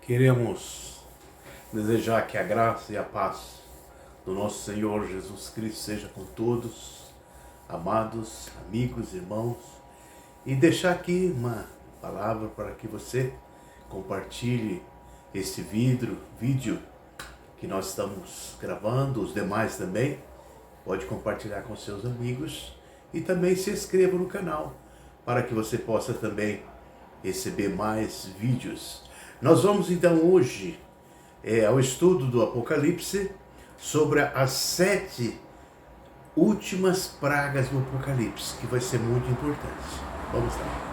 Queremos desejar que a graça e a paz do nosso Senhor Jesus Cristo seja com todos, amados, amigos, irmãos, e deixar aqui uma palavra para que você compartilhe esse vídeo que nós estamos gravando, os demais também, pode compartilhar com seus amigos e também se inscreva no canal para que você possa também receber mais vídeos. Nós vamos então hoje ao estudo do Apocalipse sobre as 7 últimas pragas do Apocalipse, que vai ser muito importante. Vamos lá.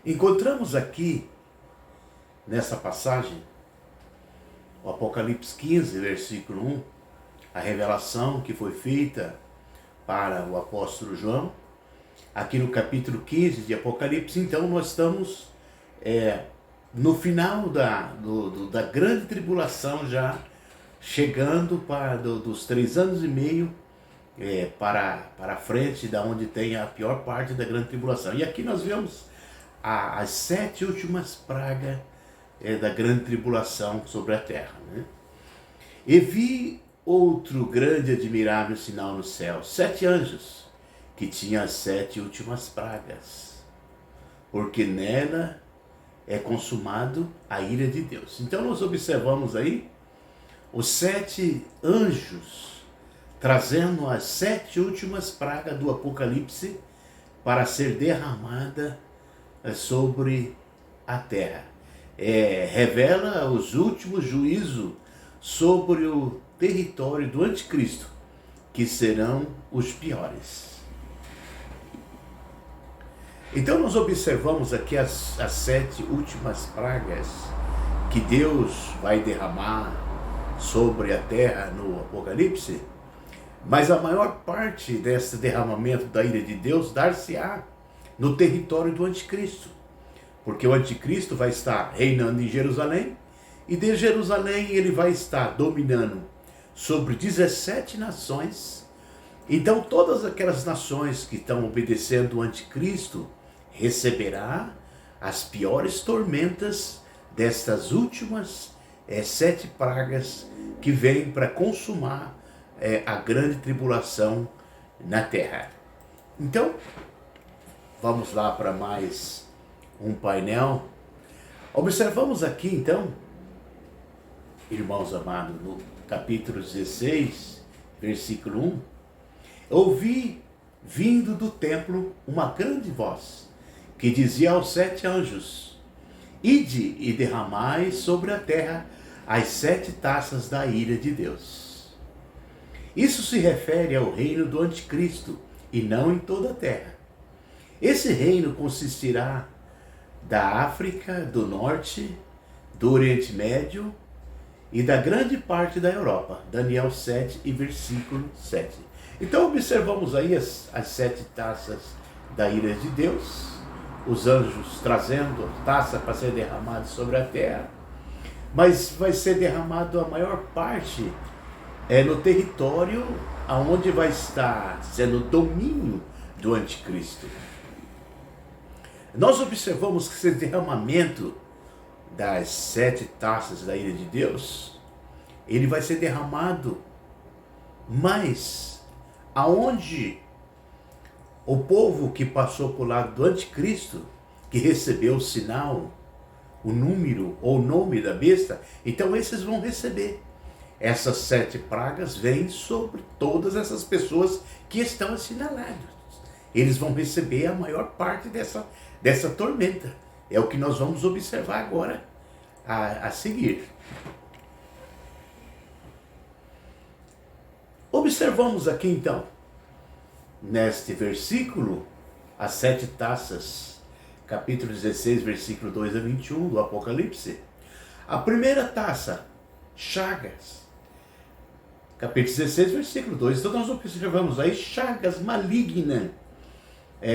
Encontramos aqui, nessa passagem, o Apocalipse 15, versículo 1, a revelação que foi feita para o apóstolo João. Aqui no capítulo 15 de Apocalipse, então nós estamos no final da grande tribulação, já chegando dos 3 anos e meio para frente, da onde tem a pior parte da grande tribulação. E aqui nós vemos as 7 últimas pragas da grande tribulação sobre a terra, né? E vi outro grande e admirável sinal no céu, 7 anjos, que tinha as 7 últimas pragas, porque nela é consumado a ira de Deus. Então nós observamos aí os 7 anjos trazendo as 7 últimas pragas do Apocalipse para ser derramada sobre a terra. Revela os últimos juízos sobre o território do anticristo, que serão os piores. Então nós observamos aqui as 7 últimas pragas que Deus vai derramar sobre a terra no Apocalipse, mas a maior parte desse derramamento da ira de Deus dar-se-á no território do anticristo, porque o anticristo vai estar reinando em Jerusalém, e de Jerusalém ele vai estar dominando sobre 17 nações. Então todas aquelas nações que estão obedecendo o anticristo receberá as piores tormentas destas últimas 7 pragas que vêm para consumar a grande tribulação na terra. Então, vamos lá para mais um painel. Observamos aqui então, irmãos amados, no capítulo 16, versículo 1, ouvi vindo do templo uma grande voz, que dizia aos 7 anjos: ide e derramai sobre a terra as 7 taças da ira de Deus. Isso se refere ao reino do anticristo, e não em toda a terra. Esse reino consistirá da África do Norte, do Oriente Médio e da grande parte da Europa. Daniel 7 e versículo 7. Então observamos aí as 7 taças da ira de Deus, os anjos trazendo taça para ser derramada sobre a terra, mas vai ser derramado a maior parte no território aonde vai estar sendo o domínio do anticristo. Nós observamos que esse derramamento das 7 taças da ira de Deus, ele vai ser derramado, mas aonde o povo que passou por lado do anticristo, que recebeu o sinal, o número ou o nome da besta, então esses vão receber. Essas 7 pragas vêm sobre todas essas pessoas que estão assinaladas. Eles vão receber a maior parte dessa tormenta. É o que nós vamos observar agora a seguir. Observamos aqui então, neste versículo, as 7 taças, capítulo 16, versículo 2 a 21 do Apocalipse. A primeira taça, chagas, capítulo 16, versículo 2. Então nós observamos aí chagas malignas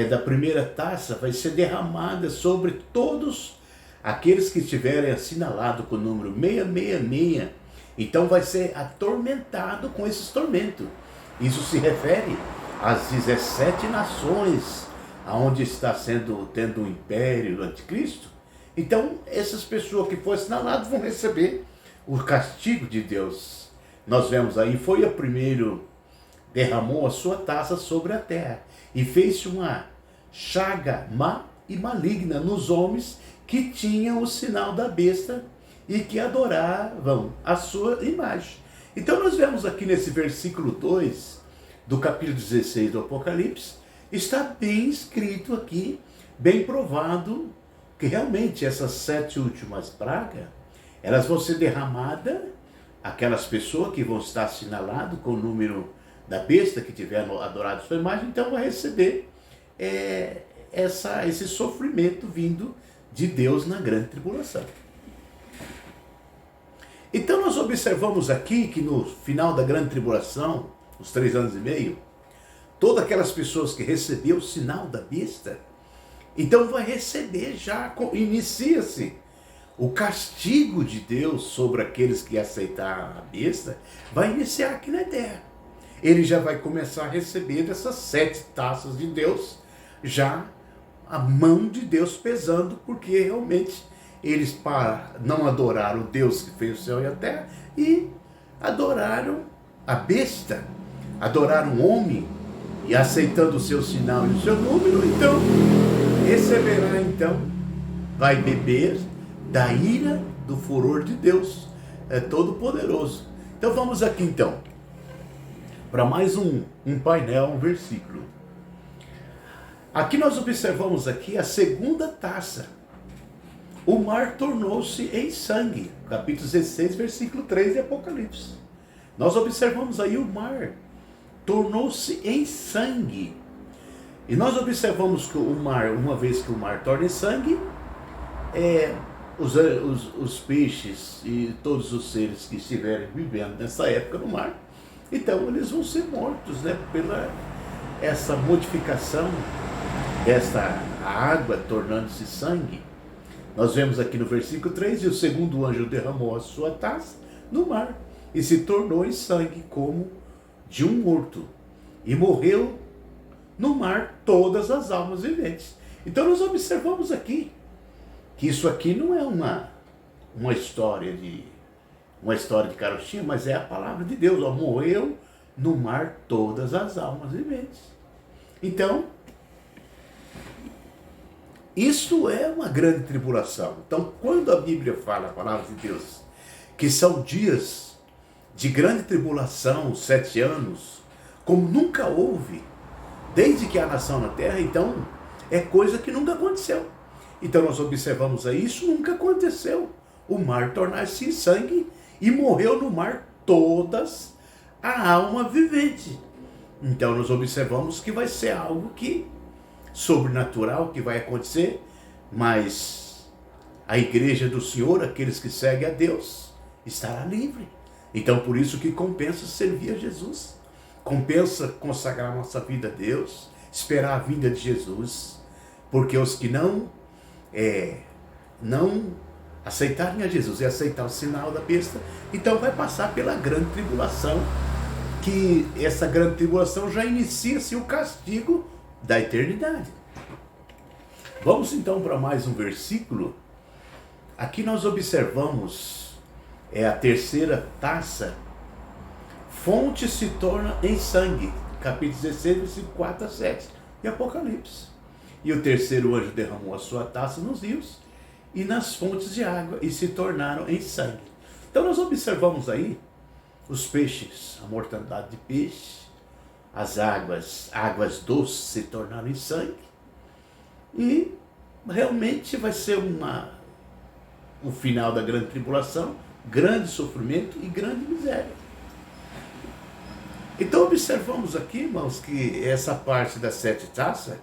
da primeira taça vai ser derramada sobre todos aqueles que estiverem assinalados com o número 666. Então vai ser atormentado com esses tormentos. Isso se refere às 17 nações aonde está tendo um império do anticristo, então essas pessoas que foram assinaladas vão receber o castigo de Deus. Nós vemos aí, foi o primeiro, derramou a sua taça sobre a terra e fez uma chaga má e maligna nos homens que tinham o sinal da besta e que adoravam a sua imagem. Então nós vemos aqui nesse versículo 2 do capítulo 16 do Apocalipse, está bem escrito aqui, bem provado, que realmente essas 7 últimas pragas, elas vão ser derramadas, aquelas pessoas que vão estar assinaladas com o número da besta que tiver adorado sua imagem, então vai receber esse sofrimento vindo de Deus na grande tribulação. Então nós observamos aqui que no final da grande tribulação, os 3 anos e meio, todas aquelas pessoas que receberam o sinal da besta, então vai receber já, inicia-se o castigo de Deus sobre aqueles que aceitaram a besta, vai iniciar aqui na terra. Ele já vai começar a receber dessas 7 taças de Deus, já a mão de Deus pesando, porque realmente eles não adoraram o Deus que fez o céu e a terra e adoraram a besta, adoraram o homem e aceitando o seu sinal e o seu número, então receberá, então vai beber da ira do furor de Deus Todo-Poderoso. Então vamos aqui então para mais um painel, um versículo. Aqui nós observamos aqui a segunda taça. O mar tornou-se em sangue. Capítulo 16, versículo 3 de Apocalipse. Nós observamos aí o mar tornou-se em sangue. E nós observamos que o mar, uma vez que o mar torna em sangue, os peixes e todos os seres que estiverem vivendo nessa época no mar, então eles vão ser mortos, né, pela essa modificação desta água tornando-se sangue. Nós vemos aqui no versículo 3, e o segundo anjo derramou a sua taça no mar, e se tornou em sangue como de um morto, e morreu no mar todas as almas viventes. Então nós observamos aqui, que isso aqui não é uma história de carochinha, mas é a palavra de Deus, ó, morreu no mar todas as almas viventes. Então, isso é uma grande tribulação. Então, quando a Bíblia fala, a palavra de Deus, que são dias de grande tribulação, 7 anos, como nunca houve, desde que há nação na terra, então, é coisa que nunca aconteceu. Então, nós observamos aí, isso nunca aconteceu. O mar tornar-se em sangue e morreu no mar todas a alma vivente. Então, nós observamos que vai ser algo que sobrenatural que vai acontecer, mas a igreja do Senhor, aqueles que seguem a Deus, estará livre. Então por isso que compensa servir a Jesus, compensa consagrar nossa vida a Deus, esperar a vinda de Jesus, porque os que não aceitarem a Jesus e aceitar o sinal da besta, então vai passar pela grande tribulação, que essa grande tribulação já inicia-se o castigo da eternidade. Vamos então para mais um versículo. Aqui nós observamos a terceira taça. Fonte se torna em sangue. Capítulo 16, versículo 4 a 7 de Apocalipse. E o terceiro anjo derramou a sua taça nos rios e nas fontes de água e se tornaram em sangue. Então nós observamos aí os peixes, a mortandade de peixe, as águas doces se tornaram em sangue, e realmente vai ser o final da grande tribulação, grande sofrimento e grande miséria. Então observamos aqui, irmãos, que essa parte das 7 taças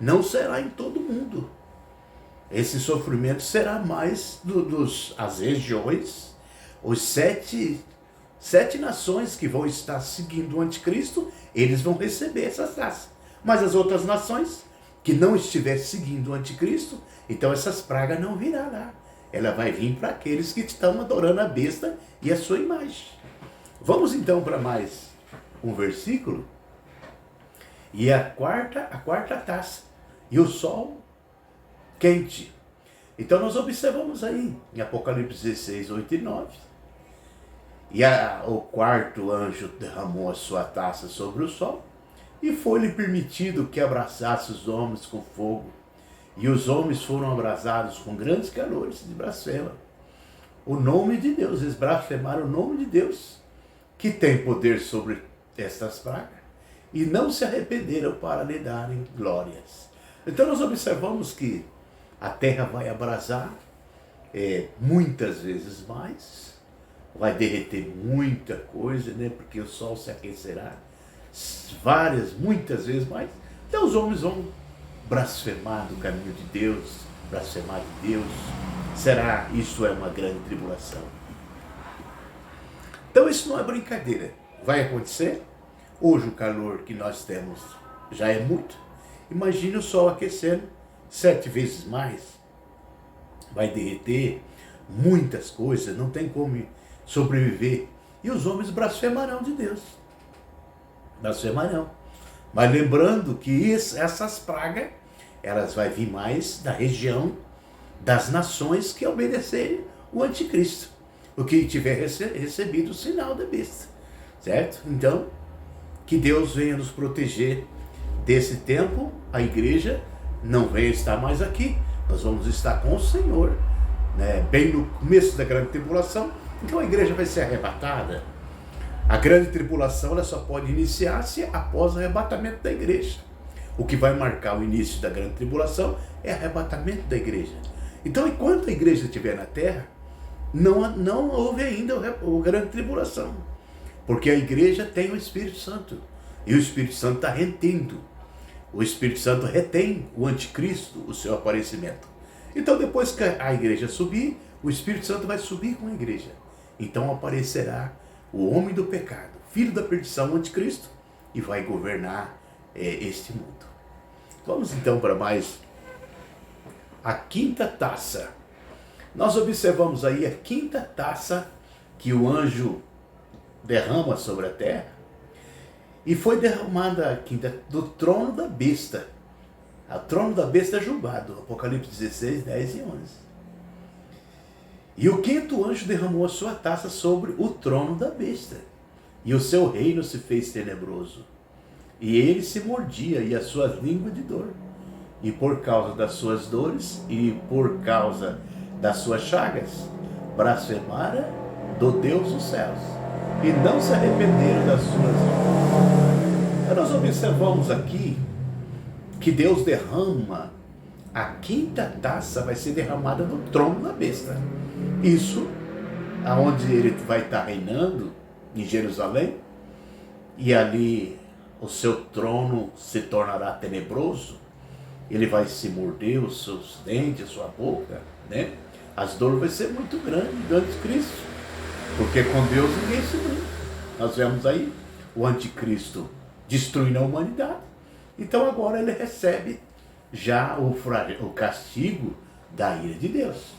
não será em todo mundo. Esse sofrimento será mais as regiões, os sete nações que vão estar seguindo o anticristo, eles vão receber essas taças. Mas as outras nações que não estiverem seguindo o anticristo, então essas pragas não virão lá. Ela vai vir para aqueles que estão adorando a besta e a sua imagem. Vamos então para mais um versículo. E a quarta taça. e o sol quente. Então nós observamos aí em Apocalipse 16, 8 e 9. E o quarto anjo derramou a sua taça sobre o sol, e foi-lhe permitido que abraçasse os homens com fogo. E os homens foram abrasados com grandes calores de blasfema. O nome de Deus, eles blasfemaram o nome de Deus, que tem poder sobre estas pragas, e não se arrependeram para lhe darem glórias. Então nós observamos que a terra vai abrasar muitas vezes mais, vai derreter muita coisa, né? Porque o sol se aquecerá muitas vezes mais. Então os homens vão blasfemar do caminho de Deus, blasfemar de Deus. Isso é uma grande tribulação. Então isso não é brincadeira. Vai acontecer. Hoje o calor que nós temos já é muito. Imagine o sol aquecendo 7 vezes mais. Vai derreter muitas coisas, não tem como sobreviver. E os homens blasfemarão de Deus. Blasfemarão. Mas lembrando que essas pragas, elas vão vir mais da região das nações que obedecerem o anticristo. O que tiver recebido o sinal da besta. Certo? Então, que Deus venha nos proteger desse tempo. A igreja não venha estar mais aqui. Nós vamos estar com o Senhor, né? Bem no começo da grande tribulação. Então a igreja vai ser arrebatada. A grande tribulação ela só pode iniciar-se após o arrebatamento da igreja. O que vai marcar o início da grande tribulação é o arrebatamento da igreja. Então, enquanto a igreja estiver na terra, não houve ainda a grande tribulação. Porque a igreja tem o Espírito Santo. E o Espírito Santo está retendo. O Espírito Santo retém o anticristo, o seu aparecimento. Então, depois que a igreja subir, o Espírito Santo vai subir com a igreja. Então aparecerá o homem do pecado, filho da perdição, o anticristo, e vai governar este mundo. Vamos então para mais a quinta taça. Nós observamos aí a quinta taça que o anjo derrama sobre a terra, e foi derramada a quinta do trono da besta. O trono da besta é julgado, Apocalipse 16, 10 e 11. E o quinto anjo derramou a sua taça sobre o trono da besta, e o seu reino se fez tenebroso, e ele se mordia, e as suas línguas de dor, e por causa das suas dores, e por causa das suas chagas, blasfemara do Deus dos céus, e não se arrependeram das suas obras. Nós observamos aqui que Deus derrama, a quinta taça vai ser derramada no trono da besta. Isso, aonde ele vai estar reinando, em Jerusalém, e ali o seu trono se tornará tenebroso, ele vai se morder os seus dentes, a sua boca, né? As dores vai ser muito grande do anticristo, porque com Deus ninguém se brinca. Nós vemos aí o anticristo destruindo a humanidade. Então agora ele recebe já o castigo da ira de Deus.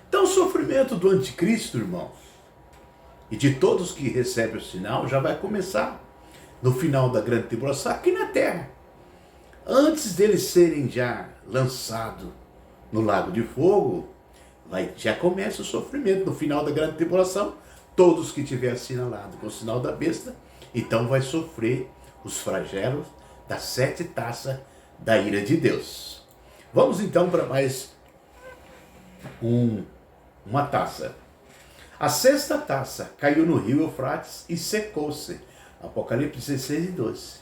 Então o sofrimento do anticristo, irmãos, e de todos que recebem o sinal, já vai começar no final da grande tribulação aqui na terra. Antes deles serem já lançados no lago de fogo, já começa o sofrimento. No final da grande tribulação, todos que tiverem assinalado com o sinal da besta, então vai sofrer os flagelos das 7 taças da ira de Deus. Vamos então para mais uma taça. A 6ª taça caiu no rio Eufrates e secou-se. Apocalipse 16 e 12.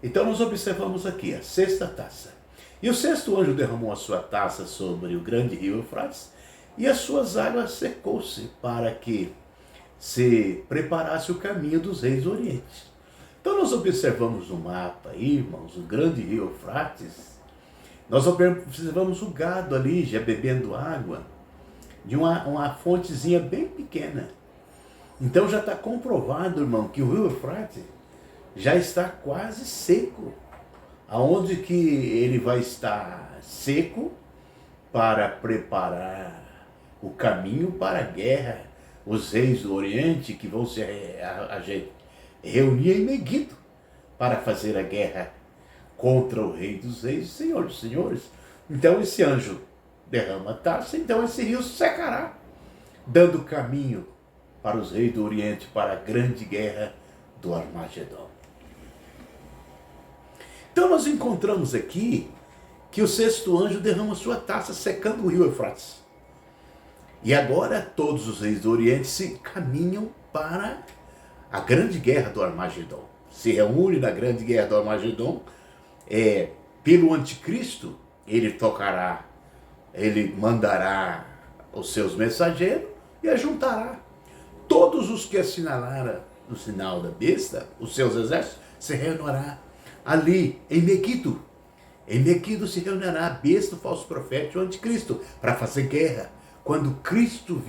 Então nós observamos aqui a 6ª taça. E o 6º anjo derramou a sua taça sobre o grande rio Eufrates, e as suas águas secou-se, para que se preparasse o caminho dos reis do Oriente. Então nós observamos no mapa aí, irmãos, o grande rio Eufrates. Nós observamos o gado ali já bebendo água de uma fontezinha bem pequena. Então já está comprovado, irmão, que o rio Eufrates já está quase seco. Aonde que ele vai estar seco para preparar o caminho para a guerra. Os reis do Oriente que vão se reunir em Meguido para fazer a guerra contra o Rei dos Reis e Senhor dos Senhores. Então esse anjo derrama a taça, então esse rio secará, dando caminho para os reis do Oriente, para a grande guerra do Armagedon. Então nós encontramos aqui que o sexto anjo derrama sua taça, secando o rio Eufrates. E agora todos os reis do Oriente se caminham para a grande guerra do Armagedon. Se reúne na grande guerra do Armagedon, pelo anticristo, ele mandará os seus mensageiros e ajuntará todos os que assinalaram no sinal da besta, os seus exércitos, se reunirá ali em Meguido. Em Meguido se reunirá a besta, o falso profeta e o anticristo para fazer guerra. Quando Cristo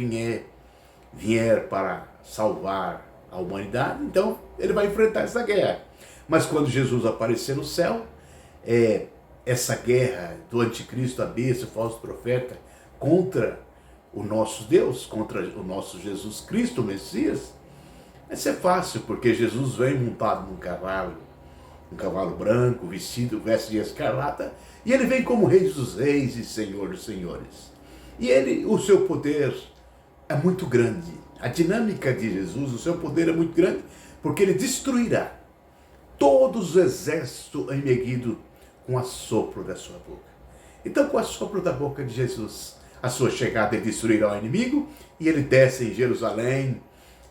vier para salvar a humanidade, então ele vai enfrentar essa guerra. Mas quando Jesus aparecer no céu, essa guerra do anticristo, a besta, o falso profeta, contra o nosso Deus, contra o nosso Jesus Cristo, o Messias, vai ser fácil, porque Jesus vem montado num cavalo branco, veste de escarlata, e ele vem como Rei dos Reis e Senhor dos Senhores. E o seu poder é muito grande. A dinâmica de Jesus, o seu poder é muito grande, porque ele destruirá todos os exércitos em Meguido com o assopro da sua boca. Então, com o assopro da boca de Jesus, a sua chegada, ele destruirá o inimigo, e ele desce em Jerusalém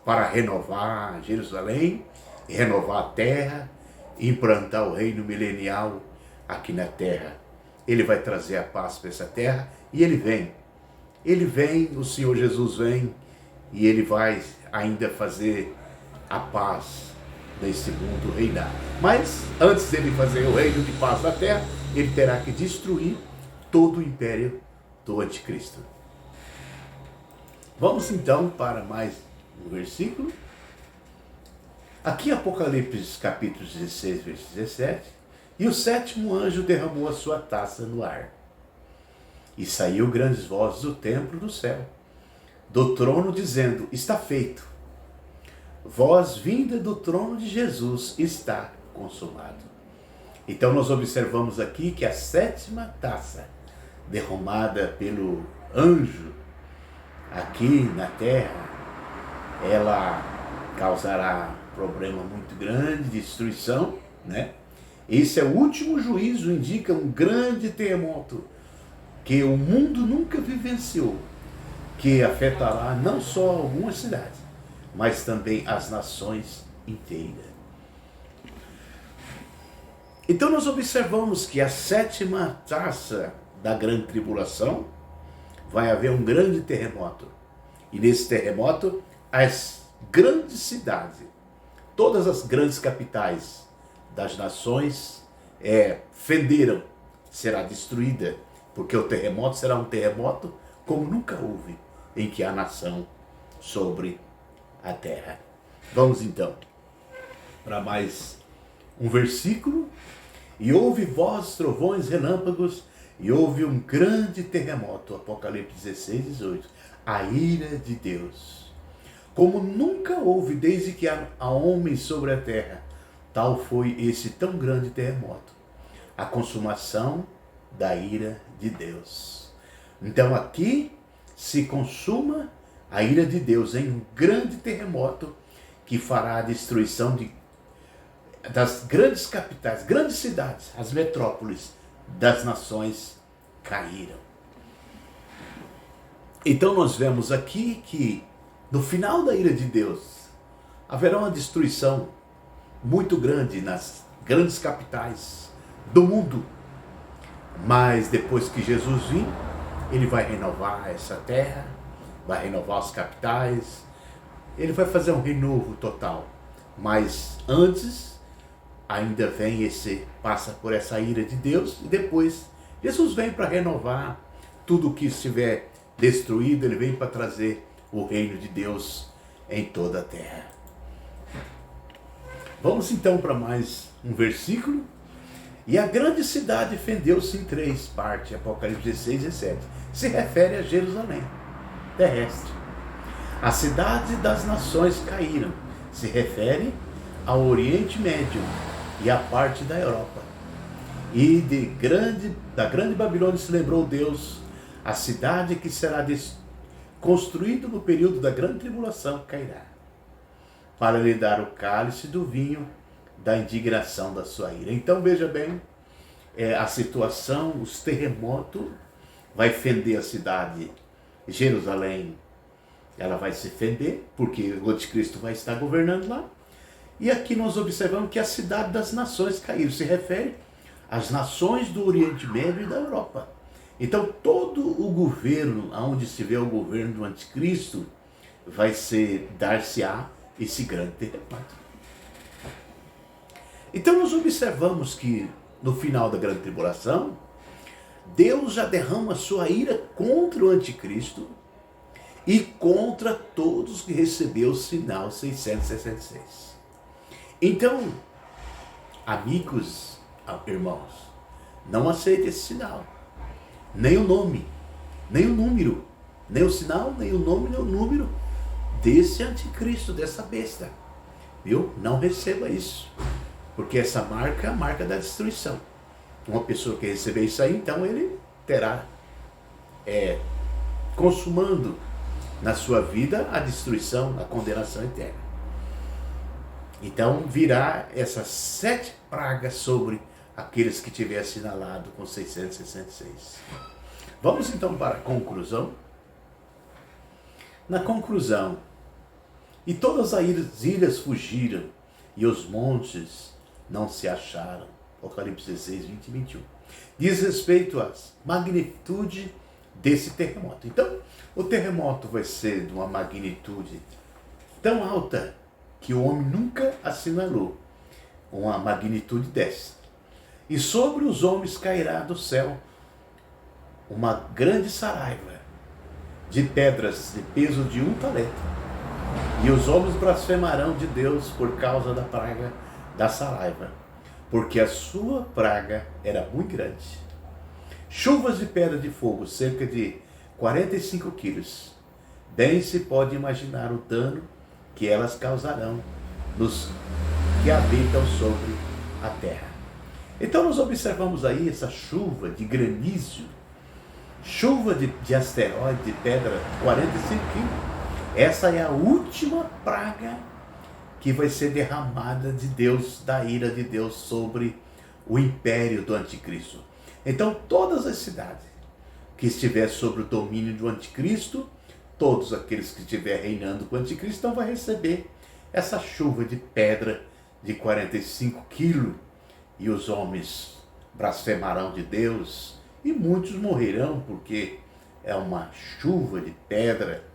para renovar Jerusalém, renovar a terra, implantar o reino milenial aqui na terra. Ele vai trazer a paz para essa terra, e ele vem, o Senhor Jesus vem, e ele vai ainda fazer a paz nesse mundo reinar. Mas antes dele fazer o reino de paz na terra, ele terá que destruir todo o império do anticristo. Vamos então para mais um versículo. Aqui Apocalipse capítulo 16, versículo 17. E o sétimo anjo derramou a sua taça no ar. E saiu grandes vozes do templo do céu, do trono, dizendo: está feito. Voz vinda do trono de Jesus, está consumado. Então nós observamos aqui que a sétima taça derramada pelo anjo aqui na terra, ela causará problema muito grande, destruição, né? Esse é o último juízo, indica um grande terremoto que o mundo nunca vivenciou, que afetará não só algumas cidades, mas também as nações inteiras. Então nós observamos que a sétima taça da grande tribulação vai haver um grande terremoto. E nesse terremoto, as grandes cidades, todas as grandes capitais das nações fenderam, será destruída, porque o terremoto será um terremoto como nunca houve, em que há nação sobre a terra. Vamos então para mais um versículo. E houve vozes, trovões, relâmpagos, e houve um grande terremoto, Apocalipse 16, 18, a ira de Deus, como nunca houve desde que há homens sobre a terra, tal foi esse tão grande terremoto, a consumação da ira de Deus. Então aqui se consuma a ira de Deus em um grande terremoto que fará a destruição das grandes capitais, grandes cidades, as metrópoles das nações caíram. Então nós vemos aqui que no final da ira de Deus haverá uma destruição muito grande nas grandes capitais do mundo. Mas depois que Jesus vir, ele vai renovar essa terra, vai renovar as capitais, ele vai fazer um renovo total. Mas antes, ainda passa por essa ira de Deus, e depois Jesus vem para renovar tudo o que estiver destruído, ele vem para trazer o reino de Deus em toda a terra. Vamos então para mais um versículo. E a grande cidade fendeu-se em 3 partes, Apocalipse 16, 17. Se refere a Jerusalém terrestre. A cidade das nações caíram, se refere ao Oriente Médio e a parte da Europa. E da grande Babilônia se lembrou Deus, a cidade que será construída no período da grande tribulação cairá, para lhe dar o cálice do vinho da indignação da sua ira. Então veja bem, a situação, os terremotos, vai fender a cidade, Jerusalém, ela vai se fender, porque o anticristo vai estar governando lá. E aqui nós observamos que a cidade das nações caiu, se refere às nações do Oriente Médio e da Europa. Então todo o governo, onde se vê o governo do anticristo, vai dar-se-á esse grande terremoto. Então nós observamos que no final da grande tribulação, Deus já derrama sua ira contra o anticristo e contra todos que recebeu o sinal 666. Então, amigos, irmãos, não aceite esse sinal, nem o nome, nem o número, nem o sinal, nem o nome, nem o número desse anticristo, dessa besta, viu? Não receba isso, porque essa marca é a marca da destruição. Uma pessoa que receber isso aí, então ele terá consumando na sua vida a destruição, a condenação eterna. Então virá essas 7 pragas sobre aqueles que tiver assinalado com 666. Vamos então para a conclusão. Na conclusão, e todas as ilhas fugiram, e os montes não se acharam. Apocalipse 16, 20 e 21. Diz respeito à magnitude desse terremoto. Então, o terremoto vai ser de uma magnitude tão alta que o homem nunca assinalou uma magnitude dessa. E sobre os homens cairá do céu uma grande saraiva de pedras de peso de 1 talento. E os homens blasfemarão de Deus por causa da praga da saraiva, porque a sua praga era muito grande. Chuvas de pedra de fogo, cerca de 45 quilos. Bem se pode imaginar o dano que elas causarão nos que habitam sobre a terra. Então nós observamos aí essa chuva de granizo, chuva de asteroide, de pedra, 45 quilos. Essa é a última praga que vai ser derramada de Deus, da ira de Deus sobre o império do anticristo. Então todas as cidades que estiver sob o domínio do anticristo, todos aqueles que estiver reinando com o anticristo, então vai receber essa chuva de pedra de 45 quilos, e os homens blasfemarão de Deus, e muitos morrerão, porque é uma chuva de pedra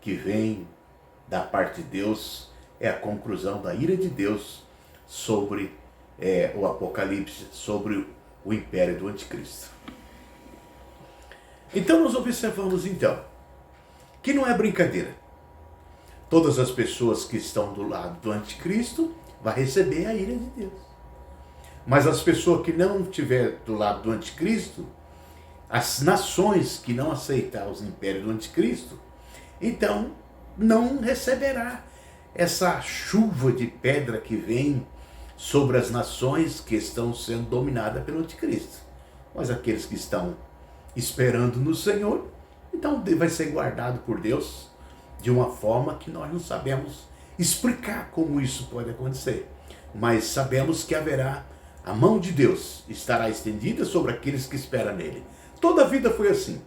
que vem da parte de Deus, é a conclusão da ira de Deus sobre o Apocalipse, sobre o império do anticristo. Então nós observamos que não é brincadeira. Todas as pessoas que estão do lado do anticristo vão receber a ira de Deus. Mas as pessoas que não estiver do lado do anticristo, as nações que não aceitar os impérios do anticristo, então não receberá essa chuva de pedra que vem sobre as nações que estão sendo dominadas pelo anticristo. Mas aqueles que estão esperando no Senhor, então vai ser guardado por Deus de uma forma que nós não sabemos explicar como isso pode acontecer. Mas sabemos que haverá, a mão de Deus estará estendida sobre aqueles que esperam nele. Toda a vida foi assim,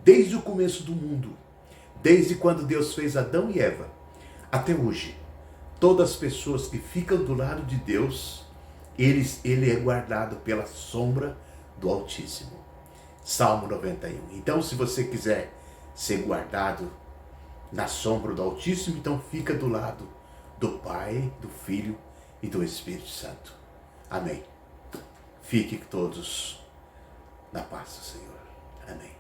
desde o começo do mundo, desde quando Deus fez Adão e Eva, até hoje. Todas as pessoas que ficam do lado de Deus, ele é guardado pela sombra do Altíssimo. Salmo 91. Então, se você quiser ser guardado na sombra do Altíssimo, então fica do lado do Pai, do Filho e do Espírito Santo. Amém. Fiquem todos na paz do Senhor. Amém.